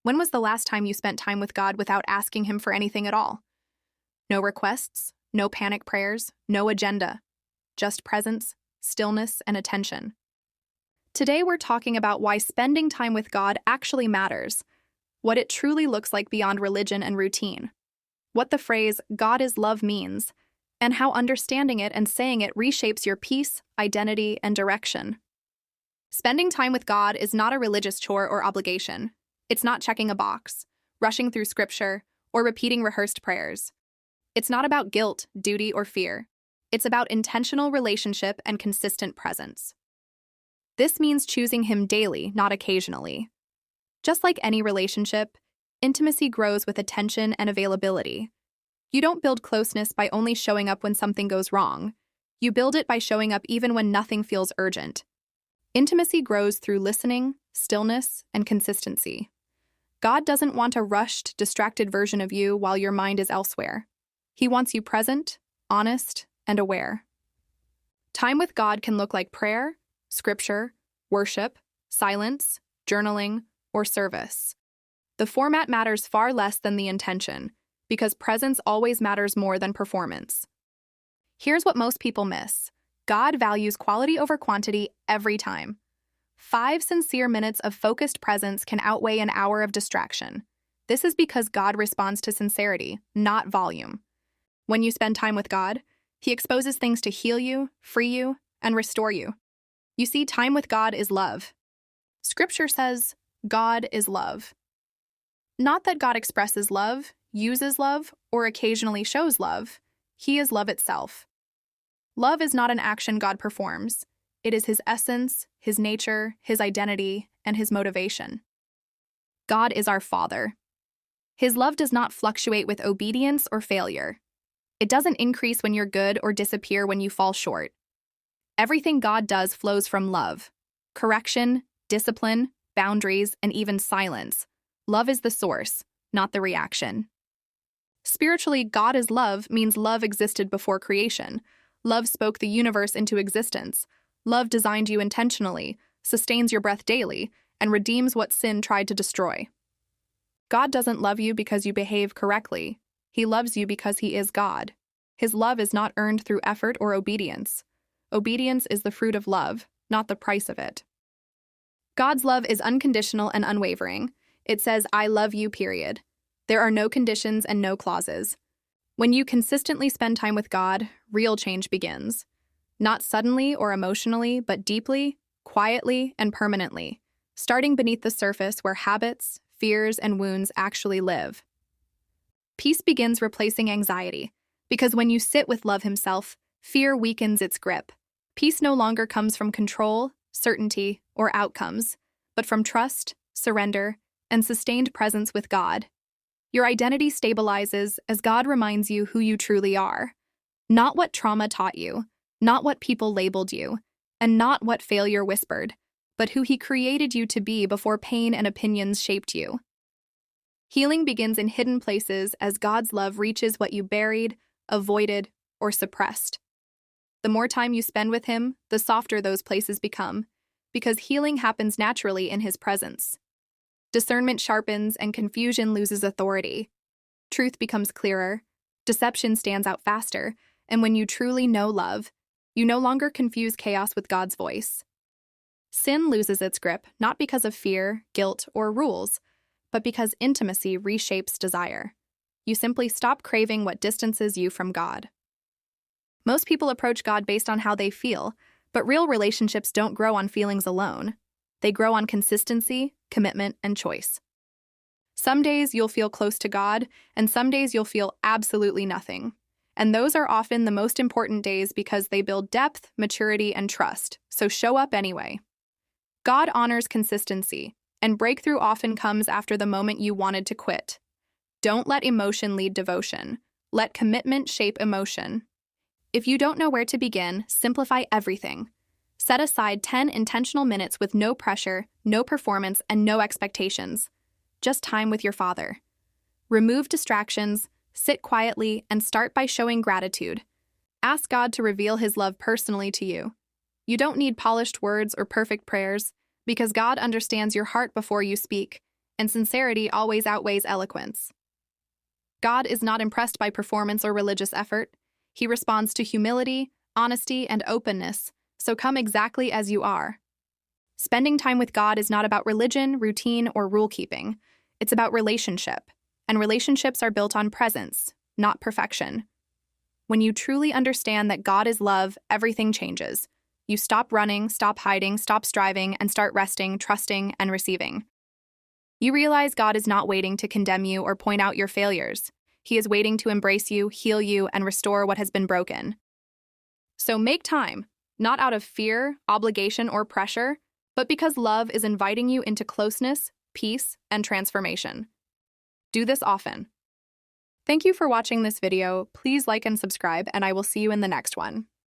When was the last time you spent time with God without asking Him for anything at all? No requests, no panic prayers, no agenda, just presence, stillness, and attention. Today we're talking about why spending time with God actually matters, what it truly looks like beyond religion and routine, what the phrase "God is love" means, and how understanding it and saying it reshapes your peace, identity, and direction. Spending time with God is not a religious chore or obligation. It's not checking a box, rushing through scripture, or repeating rehearsed prayers. It's not about guilt, duty, or fear. It's about intentional relationship and consistent presence. This means choosing Him daily, not occasionally. Just like any relationship, intimacy grows with attention and availability. You don't build closeness by only showing up when something goes wrong. You build it by showing up even when nothing feels urgent. Intimacy grows through listening, stillness, and consistency. God doesn't want a rushed, distracted version of you while your mind is elsewhere. He wants you present, honest, and aware. Time with God can look like prayer, scripture, worship, silence, journaling, or service. The format matters far less than the intention, because presence always matters more than performance. Here's what most people miss. God values quality over quantity every time. 5 sincere minutes of focused presence can outweigh an hour of distraction. This is because God responds to sincerity, not volume. When you spend time with God, He exposes things to heal you, free you, and restore you. You see, time with God is love. Scripture says, God is love. Not that God expresses love, uses love, or occasionally shows love. He is love itself. Love is not an action God performs. It is His essence, His nature, His identity, and His motivation. God is our Father. His love does not fluctuate with obedience or failure. It doesn't increase when you're good or disappear when you fall short. Everything God does flows from love. Correction, discipline, boundaries, and even silence. Love is the source, not the reaction. Spiritually, God is love means love existed before creation. Love spoke the universe into existence. Love designed you intentionally, sustains your breath daily, and redeems what sin tried to destroy. God doesn't love you because you behave correctly. He loves you because He is God. His love is not earned through effort or obedience. Obedience is the fruit of love, not the price of it. God's love is unconditional and unwavering. It says, "I love you," period. There are no conditions and no clauses. When you consistently spend time with God, real change begins. Not suddenly or emotionally, but deeply, quietly, and permanently, starting beneath the surface where habits, fears, and wounds actually live. Peace begins replacing anxiety, because when you sit with love Himself, fear weakens its grip. Peace no longer comes from control, certainty, or outcomes, but from trust, surrender, and sustained presence with God. Your identity stabilizes as God reminds you who you truly are. Not what trauma taught you, not what people labeled you, and not what failure whispered, but who He created you to be before pain and opinions shaped you. Healing begins in hidden places as God's love reaches what you buried, avoided, or suppressed. The more time you spend with Him, the softer those places become, because healing happens naturally in His presence. Discernment sharpens and confusion loses authority. Truth becomes clearer, deception stands out faster, and when you truly know love, you no longer confuse chaos with God's voice. Sin loses its grip not because of fear, guilt, or rules, but because intimacy reshapes desire. You simply stop craving what distances you from God. Most people approach God based on how they feel, but real relationships don't grow on feelings alone. They grow on consistency, commitment, and choice. Some days you'll feel close to God, and some days you'll feel absolutely nothing. And those are often the most important days because they build depth, maturity, and trust, so show up anyway. God honors consistency, and breakthrough often comes after the moment you wanted to quit. Don't let emotion lead devotion. Let commitment shape emotion. If you don't know where to begin, simplify everything. Set aside 10 intentional minutes with no pressure, no performance, and no expectations. Just time with your Father. Remove distractions, sit quietly, and start by showing gratitude. Ask God to reveal His love personally to you. You don't need polished words or perfect prayers, because God understands your heart before you speak, and sincerity always outweighs eloquence. God is not impressed by performance or religious effort. He responds to humility, honesty, and openness, so come exactly as you are. Spending time with God is not about religion, routine, or rule-keeping. It's about relationship, and relationships are built on presence, not perfection. When you truly understand that God is love, everything changes. You stop running, stop hiding, stop striving, and start resting, trusting, and receiving. You realize God is not waiting to condemn you or point out your failures. He is waiting to embrace you, heal you, and restore what has been broken. So make time, not out of fear, obligation, or pressure, but because love is inviting you into closeness, peace, and transformation. Do this often. Thank you for watching this video. Please like and subscribe, and I will see you in the next one.